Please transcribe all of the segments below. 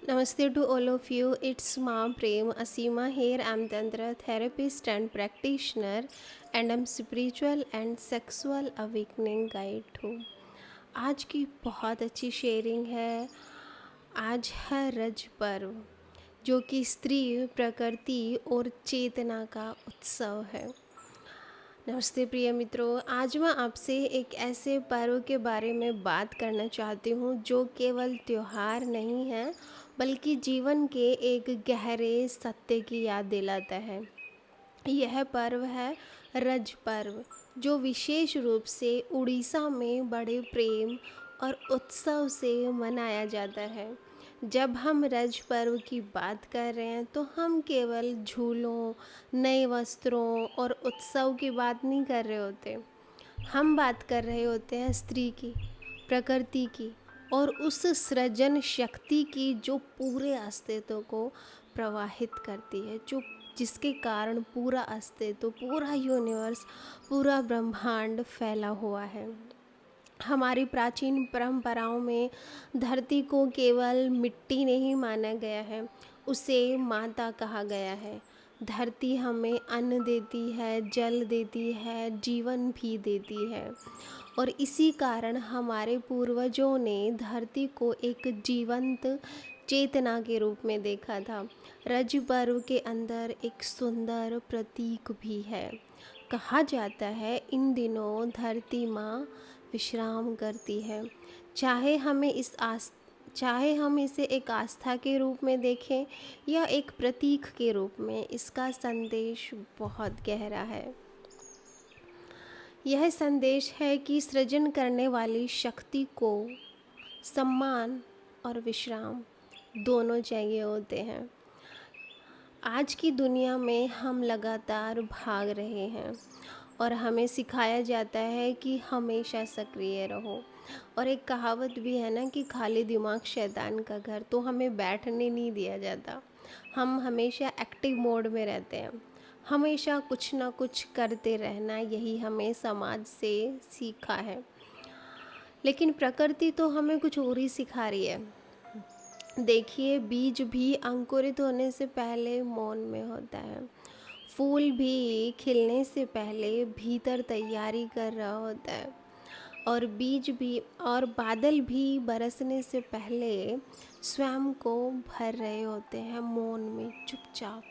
Namaste to all of you. It's Ma Prem Asima here. I'm Tantra therapist and practitioner, and I'm spiritual and sexual awakening guide too. आज की बहुत अच्छी sharing है। आज है रज पर्व, जो कि स्त्री, प्रकृति और चेतना का उत्सव है। नमस्ते प्रिय मित्रों, आज मैं आपसे एक ऐसे पर्व के बारे में बात करना चाहती हूँ जो केवल त्योहार नहीं है, बल्कि जीवन के एक गहरे सत्य की याद दिलाता है। यह पर्व है रज पर्व, जो विशेष रूप से उड़ीसा में बड़े प्रेम और उत्सव से मनाया जाता है। जब हम रज पर्व की बात कर रहे हैं तो हम केवल झूलों, नए वस्त्रों और उत्सव की बात नहीं कर रहे होते। हम बात कर रहे होते हैं स्त्री की, प्रकृति की और उस सृजन शक्ति की जो पूरे अस्तित्व को प्रवाहित करती है, जो जिसके कारण पूरा अस्तित्व, पूरा यूनिवर्स, पूरा ब्रह्मांड फैला हुआ है। हमारी प्राचीन परंपराओं में धरती को केवल मिट्टी नहीं माना गया है, उसे माता कहा गया है। धरती हमें अन्न देती है, जल देती है, जीवन भी देती है और इसी कारण हमारे पूर्वजों ने धरती को एक जीवंत चेतना के रूप में देखा था। रज पर्व के अंदर एक सुंदर प्रतीक भी है। कहा जाता है इन दिनों धरती माँ विश्राम करती है। चाहे हम इसे एक आस्था के रूप में देखें या एक प्रतीक के रूप में, इसका संदेश बहुत गहरा है। यह संदेश है कि सृजन करने वाली शक्ति को सम्मान और विश्राम दोनों चाहिए होते हैं। आज की दुनिया में हम लगातार भाग रहे हैं और हमें सिखाया जाता है कि हमेशा सक्रिय रहो। और एक कहावत भी है ना कि खाली दिमाग शैतान का घर, तो हमें बैठने नहीं दिया जाता। हम हमेशा एक्टिव मोड में रहते हैं, हमेशा कुछ ना कुछ करते रहना, यही हमें समाज से सीखा है। लेकिन प्रकृति तो हमें कुछ और ही सिखा रही है। देखिए, बीज भी अंकुरित होने से पहले मौन में होता है, फूल भी खिलने से पहले भीतर तैयारी कर रहा होता है और बीज भी और बादल भी बरसने से पहले स्वयं को भर रहे होते हैं मौन में, चुपचाप।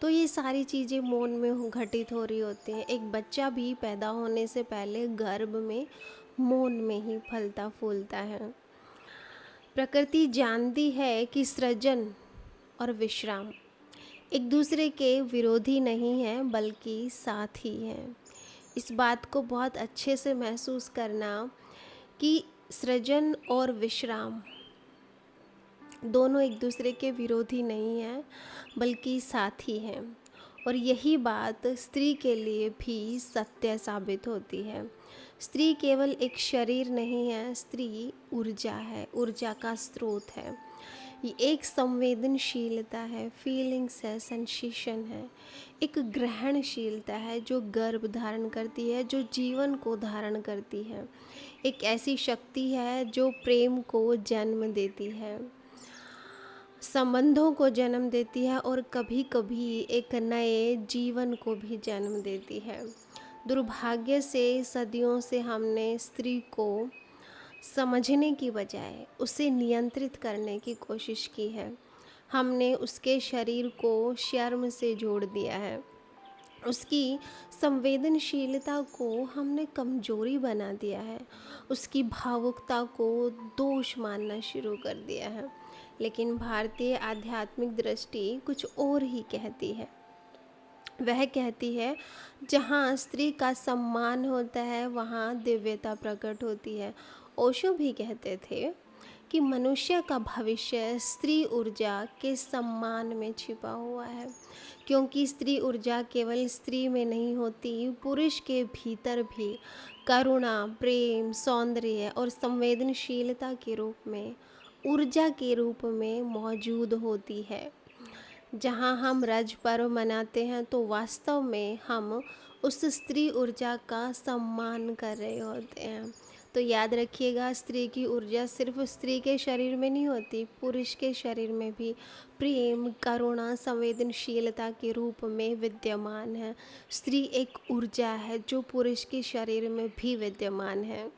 तो ये सारी चीज़ें मौन में घटित हो रही होती हैं। एक बच्चा भी पैदा होने से पहले गर्भ में मौन में ही फलता फूलता है। प्रकृति जानती है कि सृजन और विश्राम एक दूसरे के विरोधी नहीं हैं, बल्कि साथी हैं। इस बात को बहुत अच्छे से महसूस करना कि सृजन और विश्राम दोनों एक दूसरे के विरोधी नहीं हैं, बल्कि साथी हैं। और यही बात स्त्री के लिए भी सत्य साबित होती है। स्त्री केवल एक शरीर नहीं है, स्त्री ऊर्जा है, ऊर्जा का स्रोत है। ये एक संवेदनशीलता है, फीलिंग्स है, सेंसेशन है, एक ग्रहणशीलता है जो गर्भ धारण करती है, जो जीवन को धारण करती है। एक ऐसी शक्ति है जो प्रेम को जन्म देती है, संबंधों को जन्म देती है और कभी कभी एक नए जीवन को भी जन्म देती है। दुर्भाग्य से सदियों से हमने स्त्री को समझने की बजाय उसे नियंत्रित करने की कोशिश की है। हमने उसके शरीर को शर्म से जोड़ दिया है, उसकी संवेदनशीलता को हमने कमजोरी बना दिया है, उसकी भावुकता को दोष मानना शुरू कर दिया है। लेकिन भारतीय आध्यात्मिक दृष्टि कुछ और ही कहती है। वह कहती है, जहाँ स्त्री का सम्मान होता है वहाँ दिव्यता प्रकट होती है। ओशो भी कहते थे कि मनुष्य का भविष्य स्त्री ऊर्जा के सम्मान में छिपा हुआ है, क्योंकि स्त्री ऊर्जा केवल स्त्री में नहीं होती, पुरुष के भीतर भी करुणा, प्रेम, सौंदर्य और संवेदनशीलता के रूप में, ऊर्जा के रूप में मौजूद होती है। जहाँ हम रज पर्व मनाते हैं तो वास्तव में हम उस स्त्री ऊर्जा का सम्मान कर रहे होते हैं। तो तो याद रखिएगा, स्त्री की ऊर्जा सिर्फ स्त्री के शरीर में नहीं होती, पुरुष के शरीर में भी प्रेम, करुणा, संवेदनशीलता के रूप में विद्यमान है। स्त्री एक ऊर्जा है जो पुरुष के शरीर में भी विद्यमान है।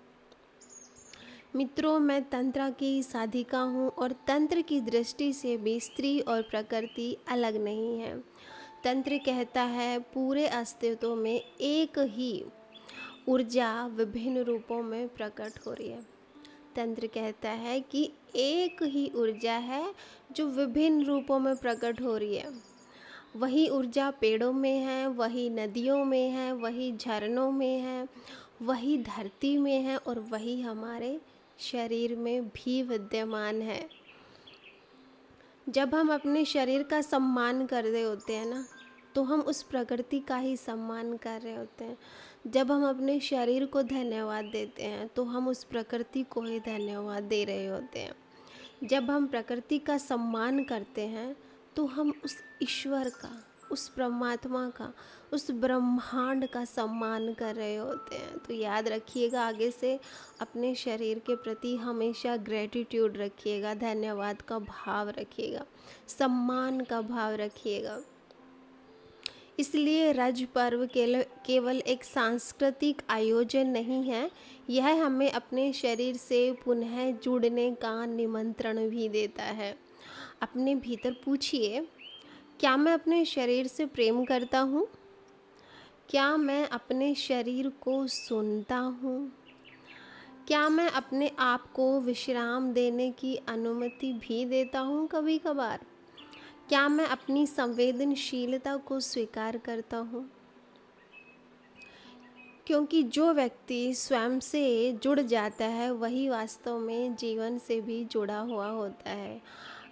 मित्रों, मैं तंत्र की साधिका हूँ और तंत्र की दृष्टि से भी स्त्री और प्रकृति अलग नहीं है। तंत्र कहता है पूरे अस्तित्व में एक ही ऊर्जा विभिन्न रूपों में प्रकट हो रही है। तंत्र कहता है कि एक ही ऊर्जा है जो विभिन्न रूपों में प्रकट हो रही है। वही ऊर्जा पेड़ों में है, वही नदियों में है, वही झरनों में है, वही धरती में है और वही हमारे शरीर में भी विद्यमान है। जब हम अपने शरीर का सम्मान कर रहे होते हैं ना, तो हम उस प्रकृति का ही सम्मान कर रहे होते हैं। जब हम अपने शरीर को धन्यवाद देते हैं तो हम उस प्रकृति को ही धन्यवाद दे रहे होते हैं। जब हम प्रकृति का सम्मान करते हैं तो हम उस ईश्वर का, उस परमात्मा का, उस ब्रह्मांड का सम्मान कर रहे होते हैं। तो याद रखिएगा, आगे से अपने शरीर के प्रति हमेशा ग्रेटिट्यूड रखिएगा, धन्यवाद का भाव रखिएगा, सम्मान का भाव रखिएगा। इसलिए रज पर्व केवल एक सांस्कृतिक आयोजन नहीं है, यह हमें अपने शरीर से पुनः जुड़ने का निमंत्रण भी देता है। अपने भीतर पूछिए, क्या मैं अपने शरीर से प्रेम करता हूँ? क्या मैं अपने शरीर को सुनता हूँ? क्या मैं अपने आप को विश्राम देने की अनुमति भी देता हूँ कभी कभार? क्या मैं अपनी संवेदनशीलता को स्वीकार करता हूँ? क्योंकि जो व्यक्ति स्वयं से जुड़ जाता है वही वास्तव में जीवन से भी जुड़ा हुआ होता है।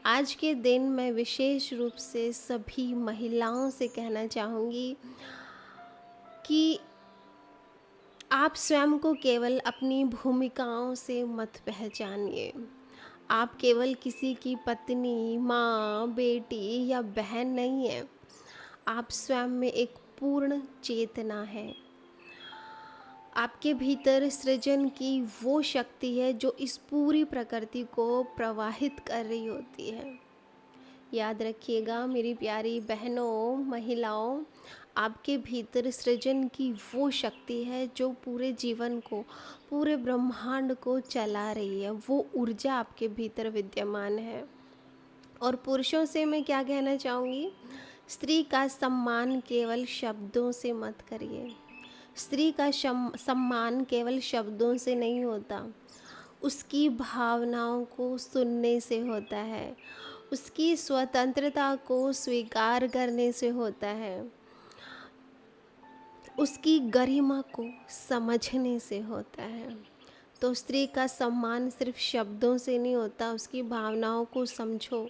आज के दिन मैं विशेष रूप से सभी महिलाओं से कहना चाहूँगी कि आप स्वयं को केवल अपनी भूमिकाओं से मत पहचानिए। आप केवल किसी की पत्नी, माँ, बेटी या बहन नहीं है। आप स्वयं में एक पूर्ण चेतना है। आपके भीतर सृजन की वो शक्ति है जो इस पूरी प्रकृति को प्रवाहित कर रही होती है। याद रखिएगा मेरी प्यारी बहनों, महिलाओं, आपके भीतर सृजन की वो शक्ति है जो पूरे जीवन को, पूरे ब्रह्मांड को चला रही है। वो ऊर्जा आपके भीतर विद्यमान है। और पुरुषों से मैं क्या कहना चाहूँगी, स्त्री का सम्मान केवल शब्दों से मत करिए। स्त्री का सम्मान केवल शब्दों से नहीं होता, उसकी भावनाओं को सुनने से होता है, उसकी स्वतंत्रता को स्वीकार करने से होता है, उसकी गरिमा को समझने से होता है। तो स्त्री का सम्मान सिर्फ शब्दों से नहीं होता, उसकी भावनाओं को समझो,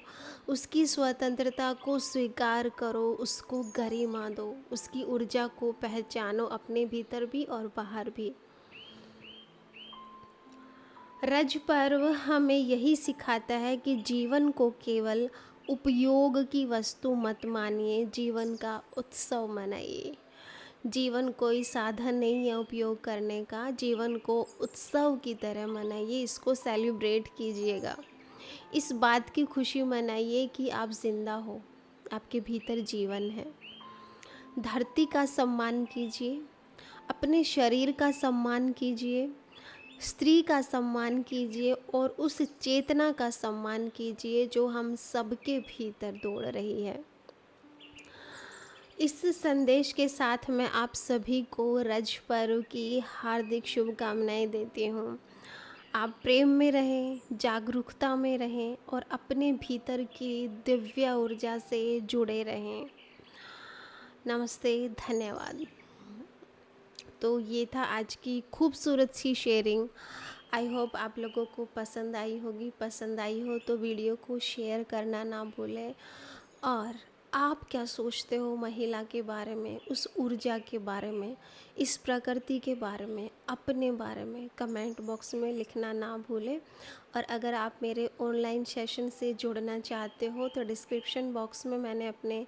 उसकी स्वतंत्रता को स्वीकार करो, उसको गरिमा दो, उसकी ऊर्जा को पहचानो अपने भीतर भी और बाहर भी। रज पर्व हमें यही सिखाता है कि जीवन को केवल उपयोग की वस्तु मत मानिए, जीवन का उत्सव मनाइए। जीवन कोई साधन नहीं है उपयोग करने का, जीवन को उत्सव की तरह मनाइए, इसको सेलिब्रेट कीजिएगा। इस बात की खुशी मनाइए कि आप जिंदा हो, आपके भीतर जीवन है। धरती का सम्मान कीजिए, अपने शरीर का सम्मान कीजिए, स्त्री का सम्मान कीजिए और उस चेतना का सम्मान कीजिए जो हम सबके भीतर दौड़ रही है। इस संदेश के साथ मैं आप सभी को रज पर्व की हार्दिक शुभकामनाएं देती हूँ। आप प्रेम में रहें, जागरूकता में रहें और अपने भीतर की दिव्य ऊर्जा से जुड़े रहें। नमस्ते, धन्यवाद। तो ये था आज की खूबसूरत सी शेयरिंग। आई होप आप लोगों को पसंद आई होगी। पसंद आई हो तो वीडियो को शेयर करना ना भूलें। और आप क्या सोचते हो महिला के बारे में, उस ऊर्जा के बारे में, इस प्रकृति के बारे में, अपने बारे में कमेंट बॉक्स में लिखना ना भूलें। और अगर आप मेरे ऑनलाइन सेशन से जुड़ना चाहते हो तो डिस्क्रिप्शन बॉक्स में मैंने अपने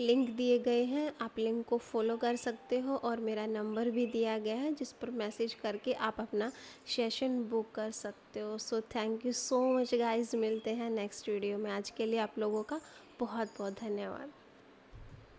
लिंक दिए गए हैं, आप लिंक को फॉलो कर सकते हो और मेरा नंबर भी दिया गया है जिस पर मैसेज करके आप अपना सेशन बुक कर सकते हो। So thank you so much guys, मिलते हैं नेक्स्ट वीडियो में। आज के लिए आप लोगों का बहुत बहुत धन्यवाद।